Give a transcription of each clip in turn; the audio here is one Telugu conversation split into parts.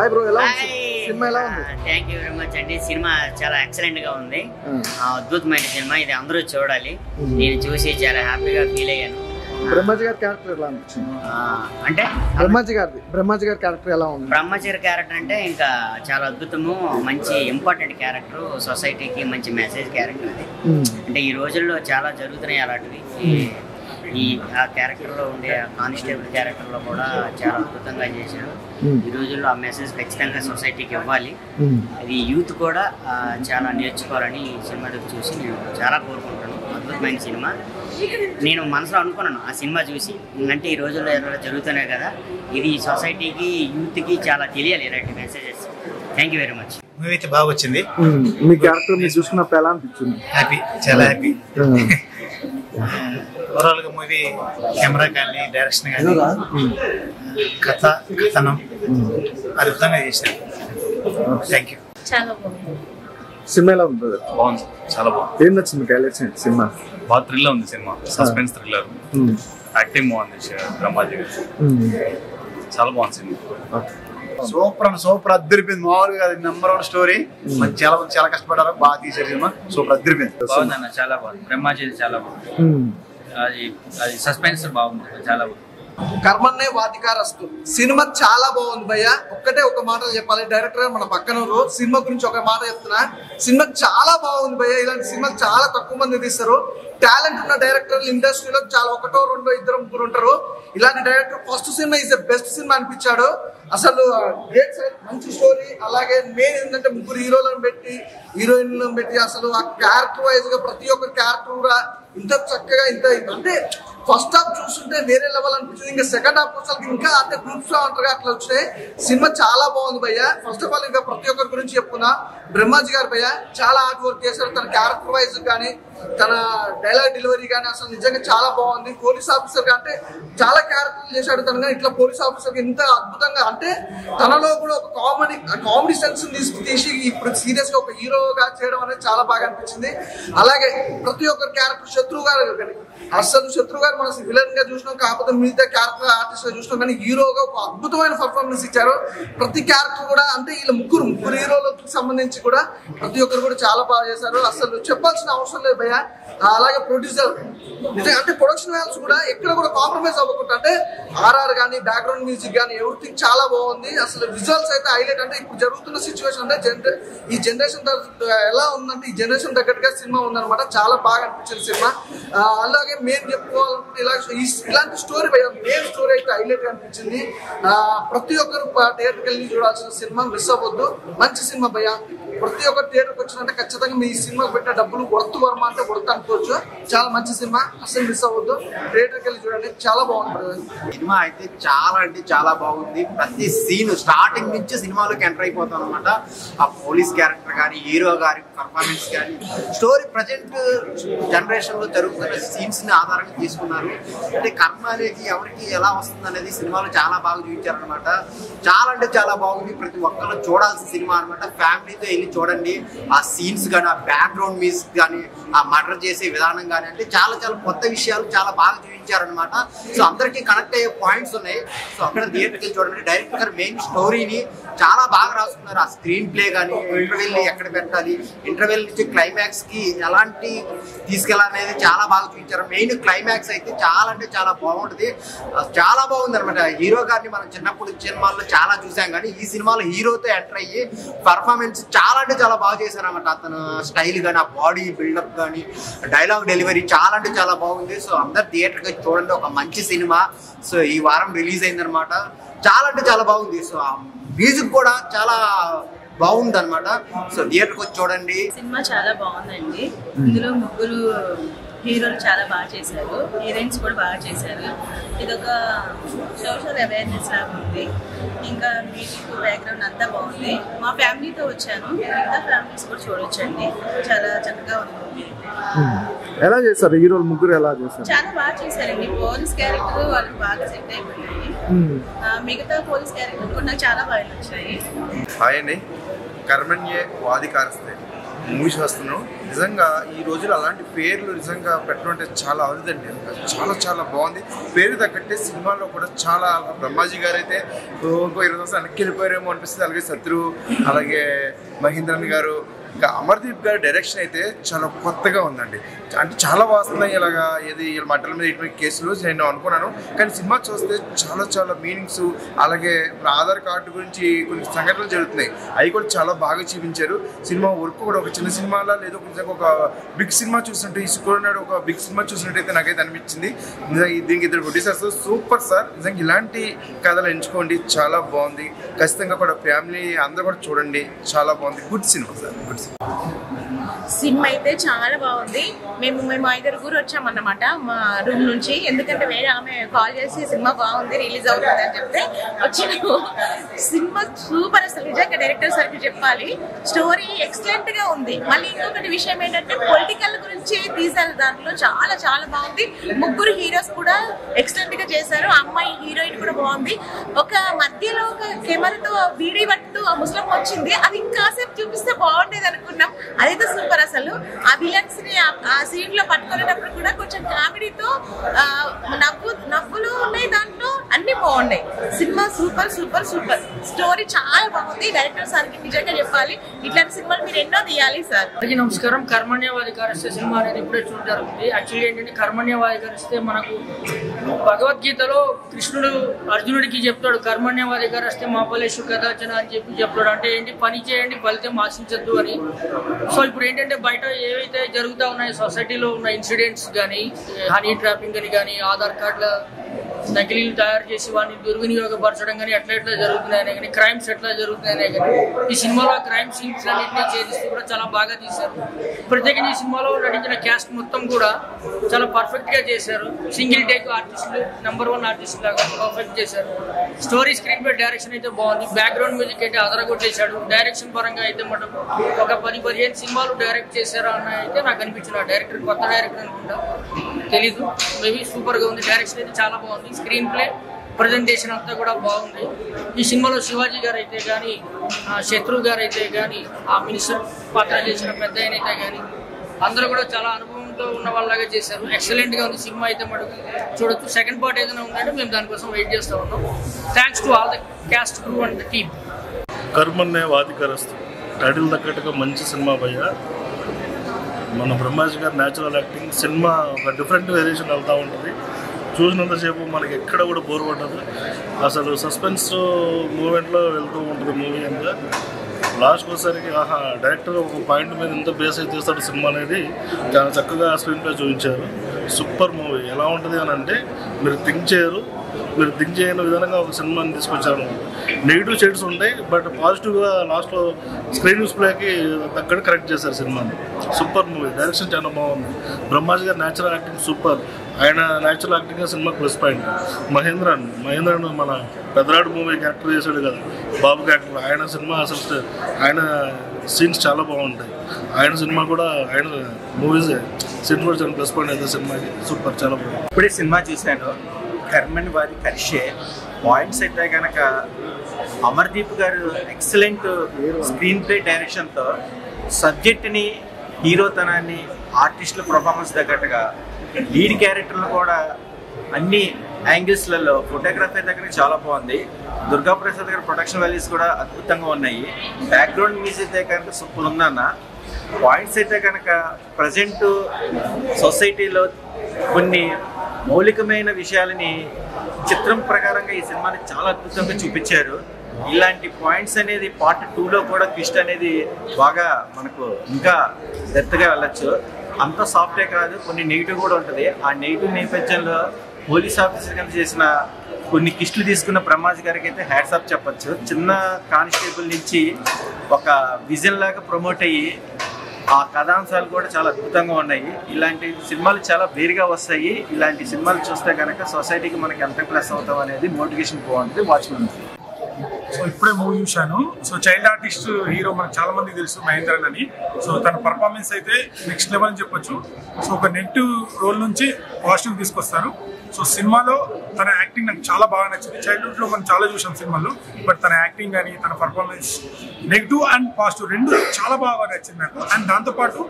హాయ్ బ్రో, ఎలా ఉంది సినిమా? ఎలా ఉంది? థ్యాంక్ యూ వెరీ మచ్ అండి. సినిమా చాలా ఎక్సలెంట్ గా ఉంది. అద్భుతమైన సినిమా, ఇది అందరూ చూడాలి. నేను చూసి చాలా హ్యాపీగా ఫీల్ అయ్యాను. బ్రహ్మాజీ గారి క్యారెక్టర్ ఎలా అనిపించింది? అంటే బ్రహ్మాజీ గారి క్యారెక్టర్ ఎలా ఉంది? బ్రహ్మచారి క్యారెక్టర్ అంటే ఇంకా చాలా అద్భుతము, మంచి ఇంపార్టెంట్ క్యారెక్టర్, సొసైటీకి మంచి మెసేజ్ క్యారెక్టర్ అది. అంటే ఈ రోజుల్లో చాలా జరుగుతున్నాయి అలాంటివి. ఆ క్యారెక్టర్లో ఉండే కానిస్టేబుల్ క్యారెక్టర్లో కూడా చాలా అద్భుతంగా చేశాడు. ఈ రోజుల్లో ఆ మెసేజ్ ఖచ్చితంగా సొసైటీకి ఇవ్వాలి. అది యూత్ కూడా చాలా నేర్చుకోవాలని ఈ సినిమా చూసి నేను చాలా కోరుకుంటాను. అద్భుతమైన సినిమా. నేను మనసులో అనుకున్నాను ఆ సినిమా చూసి, అంటే ఈ రోజుల్లో ఎవరైనా జరుగుతున్నాయి కదా, ఇది సొసైటీకి యూత్కి చాలా తెలియాలి ఇలాంటి messages. Thank you very much. Movie అయితే బాగా వచ్చింది. మీ క్యారెక్టర్ మీరు చూసుకున్నప్పుడు ఎలా అనిపించింది? హ్యాపీ, చాలా హ్యాపీ. ఓవరాల్ గా మూవీ కెమెరా కానీ, డైరెక్షన్ కానీ, కథనం అద్భుతంగా చేశారు. Thank you. చాలా బాగుంది సినిమా. ఎలా ఉంది? బాగుంది, చాలా బాగుంది. ఏం నచ్చింది హైలైట్స్ సినిమా? బాగా థ్రిల్ ఉంది సినిమా, సస్పెన్స్ థ్రిల్లర్, యాక్టింగ్ బాగుంది బ్రహ్మాజీ గారు, చాలా బాగుంది సినిమా. సూపర్ అద్దరిపోయింది. మామూలుగా నెంబర్ 1 స్టోరీ. చాలా చాలా కష్టపడ్డారు, బాగా తీసారు సినిమా. సూపర్ అద్దరిపోయింది. బాగుందన్న, చాలా బాగుంది. బ్రహ్మాజీ చాలా బాగుంది. అది సస్పెన్స్ బాగుంది, చాలా బాగుంది. కర్మన్నే వాతికారస్తు సినిమా చాలా బాగుంది భయ్య. ఒక్కటే ఒక మాట చెప్పాలి, డైరెక్టర్ మన పక్కన సినిమా గురించి ఒక మాట చెప్తున్నా. సినిమా చాలా బాగుంది భయ్య. ఇలాంటి సినిమాలు చాలా తక్కువ మంది తీస్తారు. టాలెంట్ ఉన్న డైరెక్టర్లు ఇండస్ట్రీలో చాలా 1, 2, 2, 3 ఉంటారు. ఇలాంటి director first cinema is the best cinema అనిపించాడు. అసలు మంచి స్టోరీ. అలాగే మెయిన్ ఏంటంటే 3 హీరోలను పెట్టి, హీరోయిన్లను పెట్టి, అసలు ఆ క్యారెక్టర్ వైజ్ గా ప్రతి ఒక్క క్యారెక్టర్ కూడా ఇంత చక్కగా అంటే ఫస్ట్ హాఫ్ చూస్తుంటే వేరే లెవెల్ అనిపించింది. ఇంకా సెకండ్ హాఫ్ వచ్చేసరికి ఇంకా అంటే గ్రూప్స్ గా ఉంటారు అట్లా వచ్చినాయి. సినిమా చాలా బాగుంది భయ్య. ఫస్ట్ ఆఫ్ ఆల్ ఇంకా ప్రతి ఒక్కరి గురించి చెప్పుకున్నా, బ్రహ్మాజీ గారు భయ్య చాలా హార్డ్ వర్క్ చేశారు. తన క్యారెక్టర్ వైజ్ కానీ, తన డైలాగ్ డెలివరీ కానీ అసలు నిజంగా చాలా బాగుంది. పోలీస్ ఆఫీసర్ అంటే చాలా క్యారెక్టర్లు చేశాడు తను, కానీ ఇట్లా పోలీస్ ఆఫీసర్ ఇంత అద్భుతంగా అంటే తనలో కూడా ఒక కామెడీ సెన్స్ తీసి ఇప్పుడు సీరియస్ గా ఒక హీరోగా చేయడం అనేది చాలా బాగా అనిపించింది. అలాగే ప్రతి ఒక్కరి క్యారెక్టర్ శత్రు గారు కానీ, అసలు శత్రు గారు మనం విలన్ గా చూసినాం, కాకపోతే మిగతా క్యారెక్టర్ ఆర్టిస్ట్ గా చూసినాం, కానీ హీరోగా ఒక అద్భుతమైన పర్ఫార్మెన్స్ ఇచ్చారు. ప్రతి క్యారెక్టర్ కూడా అంటే వీళ్ళ ముగ్గురు హీరోలకు సంబంధించి కూడా ప్రతి ఒక్కరు కూడా చాలా బాగా చేశారు. అసలు చెప్పాల్సిన అవసరం లేదు భయ్య. అలాగే ప్రొడ్యూసర్ అంటే ప్రొడక్షన్ వాల్యూస్ కూడా ఎక్కడ కూడా కాంప్రమైజ్ అవ్వకుండా, అంటే ఆర్ఆర్ కానీ, బ్యాక్గ్రౌండ్ మ్యూజిక్ కానీ, ఎవ్రీథింగ్ చాలా బాగుంది. అసలు విజువల్స్ అయితే హైలైట్. అంటే ఇప్పుడు జరుగుతున్న సిచ్యువేషన్ అంటే ఈ జనరేషన్ ఎలా ఉందంటే ఈ జనరేషన్ తగ్గట్టుగా సినిమా ఉందన్నమాట. చాలా బాగా అనిపించింది సినిమా. అలాగే మెయిన్ చెప్పుకోవాలంటే ఇలాంటి స్టోరీ భయ్య, మెయిన్ స్టోరీ అయితే హైలైట్ గా అనిపించింది. ప్రతి ఒక్కరు థియేటర్కి వెళ్ళి చూడాల్సిన సినిమా, మిస్ అవ్వద్దు. మంచి సినిమా భయ్య. ప్రతి ఒక్కరు థియేటర్కి వచ్చినంటే ఖచ్చితంగా మీ సినిమాకి పెట్టిన డబ్బులు వర్త్ వర్మ అంటే వర్త్ అనుకోవచ్చు. చాలా మంచి సినిమా, అసలు మిస్ అవ్వద్దు. థియేటర్కి వెళ్ళి చూడండి, చాలా బాగుంటుంది. సినిమా అయితే చాలా అంటే చాలా బాగుంది. ప్రతి సీన్ స్టార్టింగ్ నుంచి సినిమాలోకి ఎంటర్ అయిపోతాం అనమాట. ఆ పోలీస్ క్యారెక్టర్ కానీ, హీరో గారి పర్ఫార్మెన్స్ కానీ, స్టోరీ ప్రజెంట్ జనరేషన్ లో జరుగుతున్న సీన్స్ ని ఆధారంగా తీసుకున్నారు. అంటే కర్మ అనేది ఎవరికి ఎలా వస్తుంది అనేది సినిమాలో చాలా బాగా చూపించారనమాట. చాలా అంటే చాలా బాగుంది. ప్రతి ఒక్కరు చూడాల్సిన సినిమా అనమాట. ఫ్యామిలీతో వెళ్ళి చూడండి. ఆ సీన్స్ కానీ, ఆ బ్యాక్గ్రౌండ్ మ్యూజిక్ కానీ, ఆ మర్డర్ చేసే విధానం కానీ, అంటే చాలా చాలా కొత్త విషయాలు చాలా బాగా చూపించారనమాట. సో అందరికీ కనెక్ట్ అయ్యే పాయింట్స్ ఉన్నాయి. సో అక్కడ థియేటర్కి వెళ్ళి చూడండి. డైరెక్టర్ గారు మెయిన్ స్టోరీని చాలా బాగా రాసుకున్నారు. ఆ స్క్రీన్ ప్లే కానీ, ఇంటర్వెల్ ఎక్కడ పెట్టాలి, ఇంటర్వెల్ నుంచి క్లైమాక్స్ కి ఎలాంటి తీసుకెళ్ళాలనేది చాలా బాగా చూపించారు. మెయిన్ క్లైమాక్స్ అయితే చాలా అంటే చాలా బాగుంటుంది. చాలా బాగుంది అనమాట. హీరో గారిని మనం చిన్నప్పుడు సినిమాల్లో చాలా చూసాం, కానీ ఈ సినిమాలో హీరోతో ఎంటర్ అయ్యి పర్ఫార్మెన్స్ చాలా అంటే చాలా బాగా చేశారనమాట. అతను స్టైల్ కానీ, ఆ బాడీ బిల్డప్ కానీ, డైలాగ్ డెలివరీ చాలా అంటే చాలా బాగుంది. సో అందరు థియేటర్కి చూడండి. ఒక మంచి సినిమా. సో ఈ వారం రిలీజ్ అయిందనమాట. చాలా అంటే చాలా బాగుంది. సో ఆ మ్యూజిక్ కూడా చాలా బాగుంది అనమాట. సో థియేటర్కి వచ్చి చూడండి. సినిమా చాలా బాగుందండి. ఇందులో ముగ్గురు హీరోలు చాలా బాగా చేశారు, హీరోయిన్స్ కూడా బాగా చేశారు. ఇదొక సోషల్ అవేర్నెస్ లాగా ఉంది. ఇంకా మ్యూజిక్ బ్యాక్గ్రౌండ్ అంతా బాగుంది. మా ఫ్యామిలీతో వచ్చాను, మిగతా ఫ్యామిలీస్ కూడా చూడొచ్చండి. చాలా చక్కగా ఉంది. ఎలా చేశారు హీరోలు ముగ్గురు? ఎలా చేశారు? చాలా బాగా చేశారండి. పోలీస్ క్యారెక్టర్ వాళ్ళకి బాగా సెట్ అయిపోయాయి. మిగతా పోలీస్ క్యారెక్టర్ కూడా నాకు చాలా బాగా నచ్చాయి. హాయ్ అండి. కర్మణ్యే వాదికారస్తే మూవీస్ వస్తున్నాం. నిజంగా ఈ రోజులు అలాంటి పేర్లు నిజంగా పెట్టడం అంటే చాలా అరుదండి. చాలా చాలా బాగుంది. పేరు తగ్గట్టే సినిమాలో కూడా చాలా బ్రహ్మాజీ గారు అయితే ఇంకో 20 సంవత్సరాలు వెనక్కి వెళ్ళిపోయారేమో అనిపిస్తుంది. అలాగే శత్రు, అలాగే మహేంద్రన్ గారు, ఇంకా అమర్దీప్ గారి డైరెక్షన్ అయితే చాలా కొత్తగా ఉందండి. అంటే చాలా వస్తున్నాయి ఇలాగా ఏది మట్టల మీద ఇటువంటి కేసులు నేను అనుకున్నాను. కానీ సినిమా చూస్తే చాలా చాలా మీనింగ్స్, అలాగే ఆధార్ కార్డు గురించి కొన్ని సంఘటనలు జరుగుతున్నాయి, అవి కూడా చాలా బాగా చూపించారు. సినిమా వర్క్ కూడా ఒక చిన్న సినిమాలా లేదు, ఒక బిగ్ సినిమా చూసినట్టు, ఈ శుక్రవారం ఒక బిగ్ సినిమా చూసినట్టయితే నాకైతే అనిపించింది. దీనికి 2 ప్రొడ్యూసర్స్ సూపర్ సార్. నిజంగా ఇలాంటి కథలు ఎంచుకోండి, చాలా బాగుంది. ఖచ్చితంగా కూడా ఫ్యామిలీ అందరూ కూడా చూడండి, చాలా బాగుంది. Good cinema sir, good cinema అయితే చాలా బాగుంది. మేము 5 వచ్చామన్నమాట మా రూమ్ నుంచి. ఎందుకంటే వేరే ఆమె కాల్ చేసి సినిమా బాగుంది, రిలీజ్ అవుతుంది అని చెప్తే వచ్చినాము. సినిమా సూపర్, అసలు నిజంగా డైరెక్టర్ సార్కి చెప్పాలి. స్టోరీ ఎక్సలెంట్ గా ఉంది. మళ్ళీ ఇంకొకటి విషయం ఏంటంటే పొలిటికల్ గురించి తీశారు, దాంట్లో చాలా చాలా బాగుంది. 3 హీరోస్ కూడా ఎక్సలెంట్ గా చేశారు. అమ్మాయి హీరోయిన్ కూడా బాగుంది. ఒక మధ్యలో ఒక కెమెరాతో వీడి పట్టు ఆ ముస్లిం వచ్చింది, అది ఇంకాసేపు చూపిస్తే బాగుండేది అనుకున్నాం. అదైతే సూపర్. అసలు ఆ విలన్స్ ని ఆ సీన్ లో పట్టుకునేటప్పుడు కూడా కొంచెం కామెడీతో నవ్వులు ఉన్నాయి, దాంట్లో అన్ని బాగున్నాయి. Cinema super super super. Story చాలా బాగుంది. డైరెక్టర్ సార్కి నిజంగా చెప్పాలి, ఇట్లాంటి సినిమాలు మీరు ఎన్నో తీయాలి సార్. నమస్కారం. కర్మణ్యవాధికారస్తే సినిమా అనేది ఇప్పుడే చూడడం జరుగుతుంది. యాక్చువల్లీ ఏంటంటే కర్మణ్యవాధికారస్తే మనకు భగవద్గీతలో కృష్ణుడు అర్జునుడికి చెప్తాడు, కర్మణ్యవాధికారస్తే మా ఫలేషు కదాచన అని చెప్తాడు. అంటే ఏంటి, పని చేయండి ఫలితం ఆశించద్దు అని. సో ఇప్పుడు ఏంటంటే బయట ఏవైతే జరుగుతూ ఉన్నాయో సొసైటీలో ఉన్న ఇన్సిడెంట్స్ కానీ, హనీ ట్రాపింగ్ అని కానీ, ఆధార్ కార్డుల నకిలీలు తయారు చేసి వాటిని దుర్వినియోగపరచడం కానీ ఎట్లా జరుగుతున్నాయనే కానీ, క్రైమ్స్ ఎట్లా జరుగుతున్నాయనే కానీ, ఈ సినిమాలో క్రైమ్ సీన్స్ అన్నింటినీ ఛేదిస్తూ కూడా చాలా బాగా తీశారు. ప్రత్యేకంగా ఈ సినిమాలో నటించిన క్యాస్ట్ మొత్తం కూడా చాలా పర్ఫెక్ట్ గా చేశారు. సింగిల్ టేక్ ఆర్టిస్టులు, నెంబర్ 1 ఆర్టిస్ట్ లాగా పర్ఫెక్ట్ చేశారు. స్టోరీ, స్క్రీన్ ప్లే, డైరెక్షన్ అయితే బాగుంది. బ్యాక్గ్రౌండ్ మ్యూజిక్ అయితే అదరగొట్టేశాడు. డైరెక్షన్ పరంగా అయితే మనం ఒక 10-15 సినిమాలు డైరెక్ట్ చేశారా అని అయితే నాకు అనిపించిన. డైరెక్టర్ కొత్త డైరెక్టర్ అనుకుంటా, తెలీదు, మేబీ సూపర్ గా ఉంది. డైరెక్షన్ అయితే చాలా బాగుంది. స్క్రీన్ ప్లే, ప్రజెంటేషన్ అంతా కూడా బాగుంది. ఈ సినిమాలో శివాజీ గారు అయితే కానీ, శత్రు గారు అయితే కానీ, ఆ మినిస్టర్ పాత్ర చేసిన పెద్ద ఆయన అయితే కానీ, అందరూ కూడా చాలా అనుభవంతో ఉన్న వాళ్ళలాగా చేశారు. ఎక్సలెంట్ గా ఉంది సినిమా అయితే మటుకు చూడొచ్చు. సెకండ్ పార్ట్ ఏదైనా ఉందంటే మేము దానికోసం వెయిట్ చేస్తూ ఉన్నాం. Thanks to all the cast, crew and the team. కర్మణ్యవాధికారస్తు టైటిల్ తగ్గట్టుగా మంచి సినిమా భయ్య. మన బ్రహ్మాజీ గారు న్యాచురల్ యాక్టింగ్, సినిమా ఒక డిఫరెంట్ వేరియేషన్ వెళ్తూ ఉంటుంది. చూసినంతసేపు మనకి ఎక్కడ కూడా బోర్ పడ్డదు. అసలు సస్పెన్స్ మూమెంట్లో వెళ్తూ ఉంటుంది మూవీ అంతా. లాస్ట్కి వచ్చేసరికి డైరెక్టర్ ఒక పాయింట్ మీద ఎంత బేస్ అయితే చేస్తాడు సినిమా అనేది చాలా చక్కగా స్క్రీన్ ప్లే చూపించారు. Super movie. ఎలా ఉంటుంది అని అంటే మీరు థింక్ చేయని విధంగా ఒక సినిమాని తీసుకొచ్చారు. నెగిటివ్ షేడ్స్ ఉంటాయి, బట్ పాజిటివ్గా లాస్ట్లో స్క్రీన్ డిస్ప్లేకి తగ్గట్టు కరెక్ట్ చేశారు సినిమాని. Super movie. డైరెక్షన్ చాలా బాగుంది. బ్రహ్మాజీ గారు న్యాచురల్ యాక్టింగ్ సూపర్. ఆయన natural acting cinema plus point. Mahendran మన పెద్దరాడు మూవీ క్యారెక్టర్ చేశాడు కదా, బాబు క్యారెక్టర్. ఆయన సినిమా అసలు ఆయన సీన్స్ చాలా బాగుంటాయి. ఆయన సినిమా కూడా ఆయన మూవీస్ సీన్ కూడా చాలా ప్లస్ పాయింట్ అయితే సినిమాకి. సూపర్, చాలా బాగుంది. ఇప్పుడే సినిమా చూశాను. కర్మణ్యవాధికారస్తే పాయింట్స్ అయితే కనుక అమర్దీప్ గారు ఎక్సలెంట్ స్క్రీన్ ప్లే డైరెక్షన్తో సబ్జెక్ట్ని, హీరోతనాన్ని, ఆర్టిస్టుల పర్ఫార్మెన్స్ తగ్గట్టుగా లీడ్ క్యారెక్టర్లు కూడా అన్ని యాంగిల్స్లలో, ఫోటోగ్రఫీ దగ్గర చాలా బాగుంది. దుర్గాప్రసాద్ గారి ప్రొడక్షన్ వాల్యూస్ కూడా అద్భుతంగా ఉన్నాయి. బ్యాక్గ్రౌండ్ మ్యూజిక్ అయితే కనుక సూపర్ ఉందన్న. పాయింట్స్ అయితే కనుక ప్రజెంట్ సొసైటీలో కొన్ని మౌలికమైన విషయాలని చిత్రం ప్రకారంగా ఈ సినిమాని చాలా అద్భుతంగా చూపించారు. ఇలాంటి పాయింట్స్ అనేది పార్ట్ 2లో కూడా ట్విస్ట్ అనేది బాగా మనకు ఇంకా డెప్త్గా వెళ్ళచ్చు. అంత సాఫ్టే కాదు, కొన్ని నెగిటివ్ కూడా ఉంటుంది. ఆ నెగిటివ్ నేపథ్యంలో పోలీస్ ఆఫీసర్ కింద చేసిన కొన్ని కిస్టులు తీసుకున్న బ్రహ్మాజీ గారికి అయితే హ్యాట్స్ ఆఫ్ చెప్పచ్చు. చిన్న కానిస్టేబుల్ నుంచి ఒక విజన్ లాగా ప్రమోట్ అయ్యి ఆ కథాంశాలు కూడా చాలా అద్భుతంగా ఉన్నాయి. ఇలాంటి సినిమాలు చాలా వేరుగా వస్తాయి. ఇలాంటి సినిమాలు చూస్తే కనుక సొసైటీకి మనకి ఎంత ప్లస్ అవుతాం అనేది మోటివేషన్ బాగుంటుంది. వాచ్మెన్. సో ఇప్పుడే మూవీ చూశాను. సో చైల్డ్ ఆర్టిస్ట్ హీరో మనకు చాలా మంది తెలుసు, మహేంద్రన్ అని. సో తన పర్ఫార్మెన్స్ అయితే నెక్స్ట్ లెవెల్ అని చెప్పొచ్చు. సో ఒక నెగిటివ్ రోల్ నుంచి పాజిటివ్ తీసుకొస్తారు. సో సినిమాలో తన యాక్టింగ్ నాకు చాలా బాగా నచ్చింది. చైల్డ్హుడ్ లో మనం చాలా చూసాం సినిమాలో, బట్ తన యాక్టింగ్ కానీ తన పర్ఫార్మెన్స్ నెగిటివ్ అండ్ పాజిటివ్ రెండు చాలా బాగా నచ్చింది నాకు. అండ్ దాంతోపాటు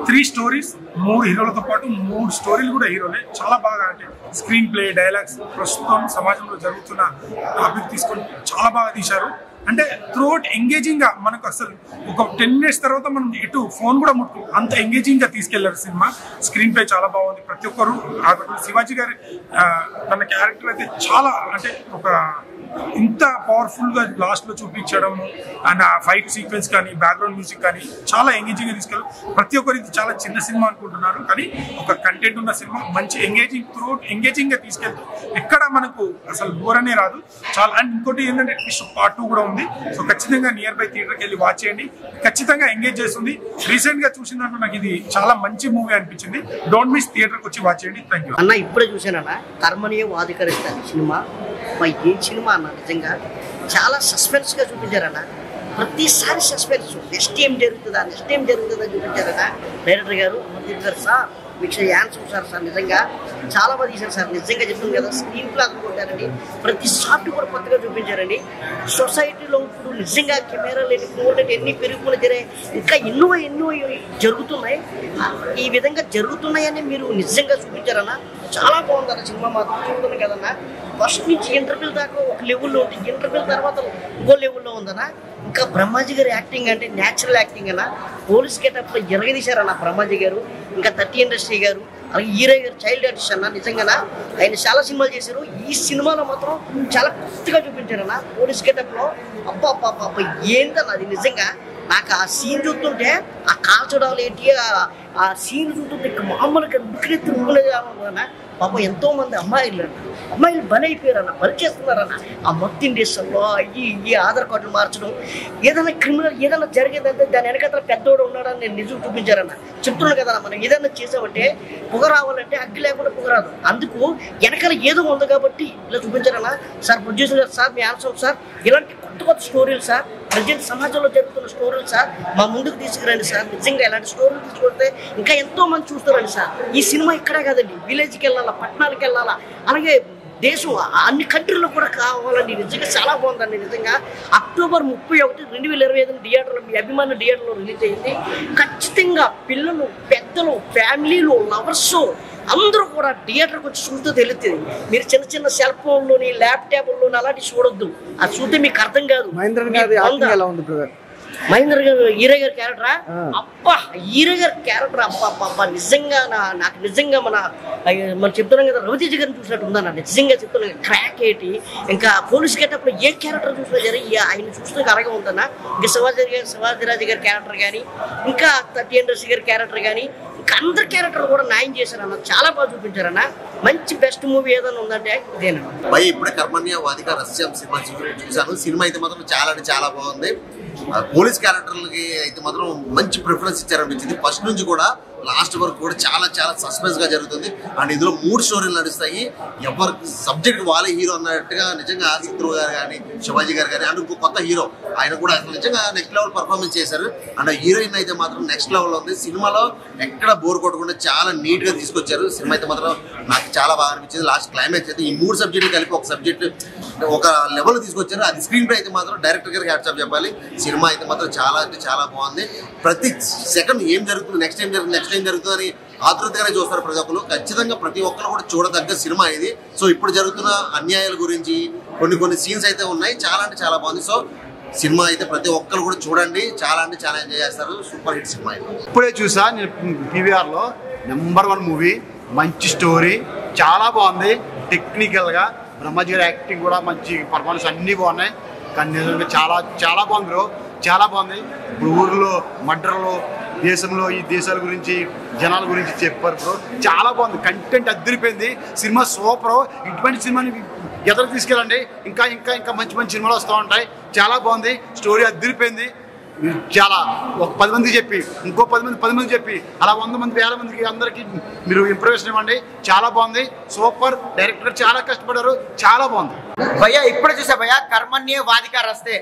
3 స్టోరీస్ 3 హీరోలతో పాటు 3 స్టోరీలు కూడా హీరోలే చాలా బాగా, అంటే స్క్రీన్ ప్లే, డైలాగ్స్, ప్రస్తుతం సమాజంలో జరుగుతున్న టాపిక్ తీసుకొని చాలా బాగా తీశారు. అంటే త్రూఅవుట్ ఎంగేజింగ్ గా మనకు అసలు ఒక 10 minutes తర్వాత మనం ఎటు ఫోన్ కూడా ముట్టుకు అంత ఎంగేజింగ్ గా తీసుకెళ్లారు సినిమా. స్క్రీన్ ప్లే చాలా బాగుంది. ప్రతి ఒక్కరు శివాజీ గారి తన క్యారెక్టర్ అయితే చాలా, అంటే ఒక ఇంత పవర్ఫుల్ గా లాస్ట్ లో చూపించడం అండ్ ఆ ఫైట్ సీక్వెన్స్ కానీ బ్యాక్గ్రౌండ్ మ్యూజిక్ కానీ చాలా ఎంగేజింగ్ గా తీసుకెళ్ళి ప్రతి ఒక్కరు ఇది చాలా చిన్న సినిమా అనుకుంటున్నారు, కానీ ఒక కంటెంట్ ఉన్న సినిమా, మంచి ఎంగేజింగ్ త్రూఅవుట్ ఎంగేజింగ్ గా తీసుకెళ్తూ ఎక్కడ మనకు అసలు బోర్ అనే రాదు చాలా. అండ్ ఇంకోటి ఏంటంటే పార్ట్ 2 కూడా ఉంది. సో ఖచ్చితంగా నియర్ బై థియేటర్కి వెళ్ళి వాచ్ చేయండి, ఖచ్చితంగా ఎంగేజ్ చేస్తుంది. రీసెంట్ గా చూసిన దాంట్లో నాకు ఇది చాలా మంచి మూవీ అనిపించింది. డోంట్ మిస్, థియేటర్కి వచ్చి వాచ్ చేయండి. థ్యాంక్ యూ అన్న. ఇప్పుడే చూసానన్నా కర్మనీయ వాదికరిస్తాను సినిమా. ఏ సినిమా అన్న, నిజంగా చాలా సస్పెన్స్ గా చూపించారన్న. ప్రతిసారి సస్పెన్స్, నెక్స్ట్ ఏం జరుగుతుందా చూపించారన్న డైరెక్టర్ గారు, అమర్దీప్ గారు. సార్ మీకు యాన్సర్ సార్ నిజంగా చాలా బాగా తీశారు సార్. నిజంగా చెప్తుంది కదా, స్క్రీన్ ప్లే అనుకుంటారండి. ప్రతి షాట్ కూడా కొత్తగా చూపించారండి. సొసైటీలో ఇప్పుడు నిజంగా కెమెరాలు ఎన్ని పెరుగుకుని జరిగాయి, ఇంకా ఎన్నో జరుగుతున్నాయి. ఈ విధంగా జరుగుతున్నాయని మీరు నిజంగా చూపించారన్న. చాలా బాగుందన్న సినిమా. మాత్రం చూస్తున్నాం కదన్న, ఫస్ట్ నుంచి ఇంటర్వ్యూల దాకా ఒక లెవెల్లో ఉంటుంది, ఇంటర్వ్యూల తర్వాత ఇంకో లెవెల్లో ఉందన్న. ఇంకా బ్రహ్మాజీ గారి యాక్టింగ్ అంటే న్యాచురల్ యాక్టింగ్ అన్న. పోలీస్ గెటప్లో ఎరగదీశారన్న బ్రహ్మాజీ గారు, ఇంకా 30 ఇండస్ట్రీ గారు, అలాగే హీరో గారు చైల్డ్ ఆర్టిస్ట్ అన్న. నిజంగా ఆయన చాలా సినిమాలు చేశారు. ఈ సినిమాలో మాత్రం చాలా కొత్తగా చూపించారన్న పోలీస్ గెటప్లో. అబ్బా ఏంటన్న అది. నిజంగా నాకు ఆ సీన్ చూస్తుంటే, ఆ కాల్చడాలు ఏంటి, ఆ సీన్ చూస్తుంటే మామూలుగా ఉడికినెత్తుకునేదన్న. పాపం ఎంతో మంది అమ్మాయిలు బలైపోయారన్న, బలి చేస్తున్నారన్న. ఆ మొత్తం దేశంలో ఈ ఆధార్ కార్డులు మార్చడం, ఏదైనా క్రిమినల్ ఏదైనా జరిగేదంటే దాని వెనకాల పెద్దోడు ఉన్నాడని నేను నిజం చూపించారన్న. చెప్తున్నాను కదా, మనం ఏదైనా చేసామంటే పొగ రావాలంటే అగ్గి లేకుండా పొగ రాదు. అందుకు వెనకాల ఏదో ఉంది కాబట్టి ఇలా చూపించారన్న. సార్ ప్రొడ్యూసర్ గారు, సార్ మీ ఆన్సర్ సార్, ఇలాంటి కొత్త స్టోరీలు సార్, ప్రజెంట్ సమాజంలో జరుగుతున్న స్టోరీలు సార్ మా ముందుకు తీసుకురండి సార్. నిజంగా ఇలాంటి స్టోరీలు తీసుకుంటే ఇంకా ఎంతో మంది చూస్తారండి సార్. ఈ సినిమా ఇక్కడే కాదండి, విలేజ్కి వెళ్ళాలా, పట్టణాలకు వెళ్ళాలా, అలాగే దేశం అన్ని కంట్రీలో కూడా కావాలండి. నిజంగా చాలా బాగుందండి. నిజంగా అక్టోబర్ 31, 2025 థియేటర్లో, మీ అభిమాన థియేటర్లో రిలీజ్ అయింది. ఖచ్చితంగా పిల్లలు, పెద్దలు, ఫ్యామిలీలు, లవర్స్ అందరూ కూడా థియేటర్కి వచ్చి చూస్తే తెలుస్తుంది. మీరు చిన్న సెల్ ఫోన్లోని, ల్యాప్టాప్లోని అలాంటి చూడొద్దు. అది చూస్తే మీకు అర్థం కాదు. మహేంద్ర గారి యాక్టింగ్ ఎలా ఉంది బ్రదర్? మహేంద్ర గారు హీరో గారి క్యారెక్టరా, అబ్బా హీరో గారి క్యారెక్టర్ అబ్బా నిజంగా నాకు నిజంగా మనం చెప్తున్నాం కదా, రవితేజ గారిని చూసినట్టు ఉందన్న. నిజంగా చెప్తున్నాం, క్రాక్ ఏంటి, ఇంకా పోలీస్ గెటప్లో ఏ క్యారెక్టర్ చూసినా సరే ఆయన చూసినా అలాగే ఉందన్న. ఇంకా శివాజీరాజు గారి క్యారెక్టర్ కానీ, ఇంకా 30 ఇండస్ట్రీ గారి క్యారెక్టర్ కానీ, ఇంకా అందరి క్యారెక్టర్ కూడా న్యాయం చేశారన్న. చాలా బాగా చూపించారన్న. మంచి బెస్ట్ మూవీ ఏదైనా ఉందంటే ఇదేనా. భయ ఇప్పుడే కర్మణ్య వాదిక రహస్యం సినిమా చూశాను. సినిమా అయితే మాత్రం చాలా బాగుంది. పోలీస్ క్యారెక్టర్లకి అయితే మాత్రం మంచి ప్రిఫరెన్స్ ఇచ్చారనిపించింది. ఫస్ట్ నుంచి కూడా లాస్ట్ వరకు కూడా చాలా సస్పెన్స్ గా జరుగుతుంది. అండ్ ఇందులో 3 స్టోరీలు నడుస్తాయి. ఎవరు సబ్జెక్ట్ వాళ్ళే హీరో అన్నట్టుగా నిజంగా సిద్ధు గారు కానీ, శివాజీ గారు కానీ, అండ్ ఇంకో కొత్త హీరో ఆయన కూడా అసలు నిజంగా నెక్స్ట్ లెవెల్ పర్ఫార్మెన్స్ చేశారు. అండ్ హీరోయిన్ అయితే మాత్రం నెక్స్ట్ లెవెల్ ఉంది. సినిమాలో ఎక్కడ బోర్ కొట్టకుండా చాలా నీట్ గా తీసుకొచ్చారు. సినిమా అయితే మాత్రం నాకు చాలా బాగా అనిపించింది. లాస్ట్ క్లైమాక్స్ అయితే ఈ 3 సబ్జెక్టులు కలిపి ఒక సబ్జెక్ట్ ఒక లెవెల్ తీసుకొచ్చారు. అది స్క్రీన్ ప్లే అయితే మాత్రం డైరెక్టర్ గారికి హ్యాట్స్ ఆఫ్ చెప్పాలి. సినిమా అయితే మాత్రం చాలా బాగుంది. ప్రతి సెకండ్ ఏం జరుగుతుంది, నెక్స్ట్ ఏం జరుగుతుంది అని ఆతృతగానే చూస్తారు ప్రతి ఒక్కరు. ఖచ్చితంగా ప్రతి ఒక్కరు కూడా చూడదగ్గ సినిమా ఇది. సో ఇప్పుడు జరుగుతున్న అన్యాయాల గురించి కొన్ని సీన్స్ అయితే ఉన్నాయి. చాలా బాగుంది. సో సినిమా అయితే ప్రతి ఒక్కరు కూడా చూడండి. చాలా ఎంజాయ్ చేస్తారు. సూపర్ హిట్ సినిమా ఇది. ఇప్పుడే చూసా నేను పీవీఆర్లో. నెంబర్ 1 మూవీ, మంచి స్టోరీ, చాలా బాగుంది. టెక్నికల్గా బ్రహ్మాజీ గారి యాక్టింగ్ కూడా మంచి పర్ఫార్మెన్స్ అన్నీ బాగున్నాయి. కానీ నిజంగా చాలా బాగుంది బ్రో, చాలా బాగుంది. ఇప్పుడు ఊర్లో మర్డర్లు, దేశంలో ఈ దేశాల గురించి, జనాల గురించి చెప్పారు బ్రో. చాలా బాగుంది. కంటెంట్ అద్దరిపోయింది. Cinema super. ఇటువంటి సినిమాని ఎదురు తీసుకెళ్ళండి. ఇంకా మంచి సినిమాలు వస్తూ ఉంటాయి. చాలా బాగుంది. స్టోరీ అద్దరిపోయింది. చాలా ఒక 10 మందికి చెప్పి, ఇంకో 10 మంది చెప్పి, అలా 100 మంది 1000 మందికి అందరికీ మీరు ఇంప్రెషన్ ఇవ్వండి. చాలా బాగుంది. సూపర్. డైరెక్టర్ చాలా కష్టపడ్డారు. చాలా బాగుంది. భయ్యా ఇప్పుడే చూసా భయ్యా కర్మణ్య వాదిక రస్తే.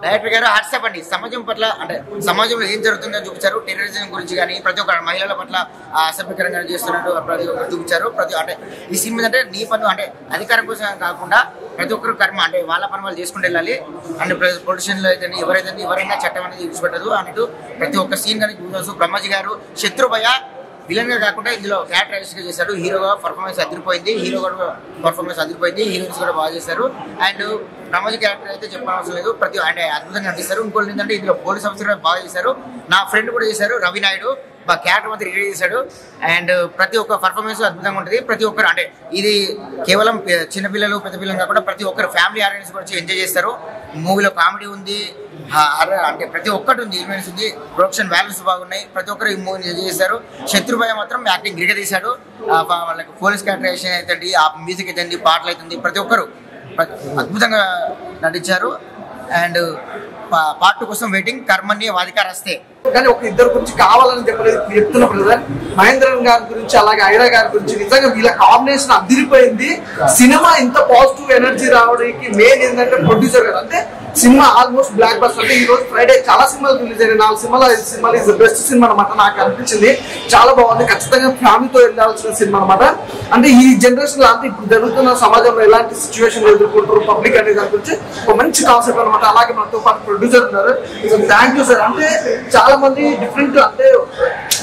డైరెక్టర్ గారు హ్యాట్సాప్ అండి. సమాజం పట్ల అంటే సమాజంలో ఏం జరుగుతుందో చూపించారు. టెర్రరిజం గురించి కానీ ప్రతి ఒక్క మహిళల పట్ల అసభ్యకరంగా చేస్తున్నట్టు ప్రతి ఒక్కరు చూపించారు. అంటే ఈ సినిమా అంటే నీ పన్ను అంటే అధికారం కోసం కాకుండా ప్రతి ఒక్కరు కర్మ అంటే వాళ్ళ పని వాళ్ళు చేసుకుంటూ వెళ్ళాలి. అండ్ పొలిటీషియన్లో అయితే ఎవరైనా చట్టం అనేది విడిచిపెట్టదు అన్నట్టు ప్రతి ఒక్క సీన్ కానీ చూడవచ్చు. బ్రహ్మాజీ గారు శత్రుభయ విలన్ గా కాకుండా ఇందులో క్యారెక్టరైజ్ గా చేశాడు. హీరోగా పర్ఫార్మెన్స్ అదిరిపోయింది. హీరోయిన్స్ కూడా బాగా చేశారు. అండ్ బ్రహ్మాజీ క్యారెక్టర్ అయితే చెప్పనవసరం లేదు. అంటే అద్భుతంగా నటిస్తారు. ఇంకోటి ఏంటంటే ఇందులో పోలీస్ ఆఫీసర్ బాగా చేశారు. నా ఫ్రెండ్ కూడా చేశారు రవి నాయుడు. క్యారెక్టర్ మాత్రం రిలీజ్ చేశాడు. అండ్ ప్రతి ఒక్క పర్ఫార్మెన్స్ అద్భుతంగా ఉంటుంది. ప్రతి ఒక్కరు అంటే ఇది కేవలం చిన్నపిల్లలు పెద్ద పిల్లలు కాకుండా ప్రతి ఒక్కరు ఫ్యామిలీ ఆడియన్స్ కూడా వచ్చి ఎంజాయ్ చేస్తారు. మూవీలో కామెడీ ఉంది, అంటే ప్రతి ఒక్కటి ఉంది, ఎలిమెంట్స్ ఉంది, ప్రొడక్షన్ వాల్యూస్ బాగున్నాయి. ప్రతి ఒక్కరు ఈ మూవీని ఎంజాయ్ చేశారు. శత్రుభయ మాత్రం యాక్టింగ్ గిరిగ తీశాడు. వాళ్ళకి పోలీస్ క్యారెక్టరైజేషన్ అయితే ఆ మ్యూజిక్ అయితే పాటలు అవుతుంది ప్రతి ఒక్కరు అద్భుతంగా నటించారు. అండ్ పార్ట్ 2 కోసం వెయిటింగ్. కర్మణ్య వాధికారస్తే కానీ ఒక ఇద్దరు గురించి కావాలని చెప్పలేదు చెప్తున్న బ్రదర్. మహేంద్రన్ గారి గురించి అలాగే ఐరా గారి గురించి నిజంగా వీళ్ళ కాంబినేషన్ అదిరిపోయింది. సినిమా ఇంత పాజిటివ్ ఎనర్జీ రావడానికి మెయిన్ ఏంటంటే ప్రొడ్యూసర్ గారు. అంటే సినిమా ఆల్మోస్ట్ బ్లాక్ బస్టర్. అంటే ఈ రోజు ఫ్రైడే చాలా సినిమాలు రిలీజ్ అయినాయి. 4 సినిమాలు ఇస్ ద బెస్ట్ సినిమా అనమాట. నాకు అనిపించింది చాలా బాగుంది. ఖచ్చితంగా ఫ్యామిలీతో వెళ్ళాల్సిన సినిమా అనమాట. అంటే ఈ జనరేషన్ లో అంటే ఇప్పుడు జరుగుతున్న సమాజంలో ఎలాంటి సిచ్యువేషన్ ఎదుర్కొంటారు పబ్లిక్ అనే దాని గురించి ఒక మంచి కాన్సెప్ట్ అనమాట. అలాగే మనతో పాటు ప్రొడ్యూసర్ ఉన్నారు. Thank you sir. అంటే చాలా మంది డిఫరెంట్ అంటే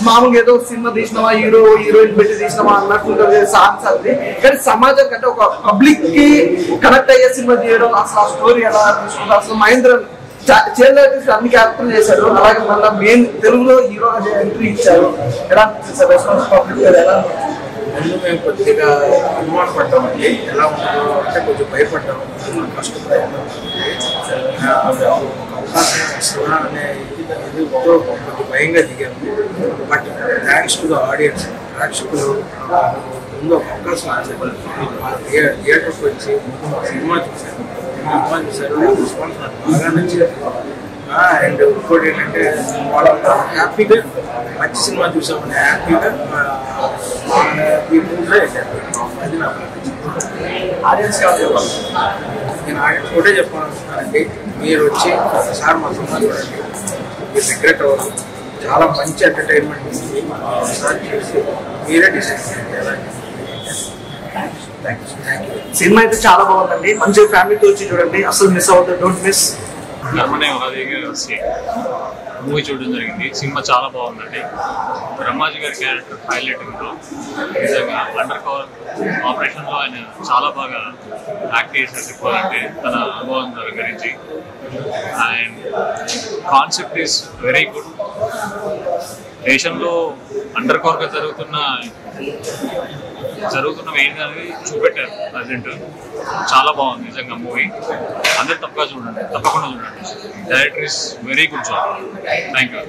మామూలుగా ఏదో సినిమా తీసినామా హీరోయిన్ పెట్టి తీసినామా అన్నట్టుంటది సాంగ్స్ అది. కానీ సమాజం కంటే ఒక పబ్లిక్ కి కనెక్ట్ అయ్యే సినిమా తీయడం అసలు ఆ స్టోరీ ఎలా తీసుకుంటారు. అసలు మహేంద్రన్ అన్ని క్యారెక్టర్లు చేశారు. అలాగే మళ్ళీ మెయిన్ తెలుగులో హీరో ఎంట్రీ ఇచ్చారు. ఎలా అనిపిస్తుంది పబ్లిక్ ఎలా? మేము కొద్దిగా అనుమాన పడ్డామండి. ఎలా ఉంటుందో అంటే కొంచెం భయపడ్డాము. కష్టపడ్డాము. అవకాశం వస్తుందా అనే ఇదితో కొంచెం భయంగా దిగాము. But thanks to the audience, ప్రేక్షకులు ముందు ఒక అవకాశం థియేటర్కి వచ్చి సినిమా చూశారు. రెస్పాన్స్ నాకు బాగా నచ్చింది. అండ్ ఇంకోటి ఏంటంటే వాళ్ళు హ్యాపీగా మంచి సినిమా చూసామని హ్యాపీగా అది నాకు ఆడియన్స్ కాదు చెప్పాలి. నేను ఆడియన్స్ కూడా చెప్పాలనుకుంటున్నానండి. మీరు వచ్చి ఒకసారి మా సినిమా చూడండి, మీరు రిగ్రెట్ అవ్వదు. చాలా మంచి ఎంటర్టైన్మెంట్ ఉంది. ఒకసారి చూసి మీరే డిసైడ్ చేయాలి. సినిమా అయితే చాలా బాగుందండి. మంచిగా ఫ్యామిలీతో వచ్చి చూడండి, అసలు మిస్ అవ్వద్దు. Don't miss. మూవీ చూడడం జరిగింది. సినిమా చాలా బాగుందండి. బ్రహ్మాజీ గారి క్యారెక్టర్ హైలైటింగ్లో నిజంగా అండర్ కవర్ ఆపరేషన్లో ఆయన చాలా బాగా యాక్ట్ చేశారు చెప్పాలంటే తన అనుభవం గురించి. And concept is very good. దేశంలో అండర్ కవర్గా జరుగుతున్నవి ఏంటనేది చూపెట్టారు ప్రజెంట్. చాలా బాగుంది నిజంగా మూవీ. అందరు తప్పకుండా చూడండి. Director is very good job. Thank you.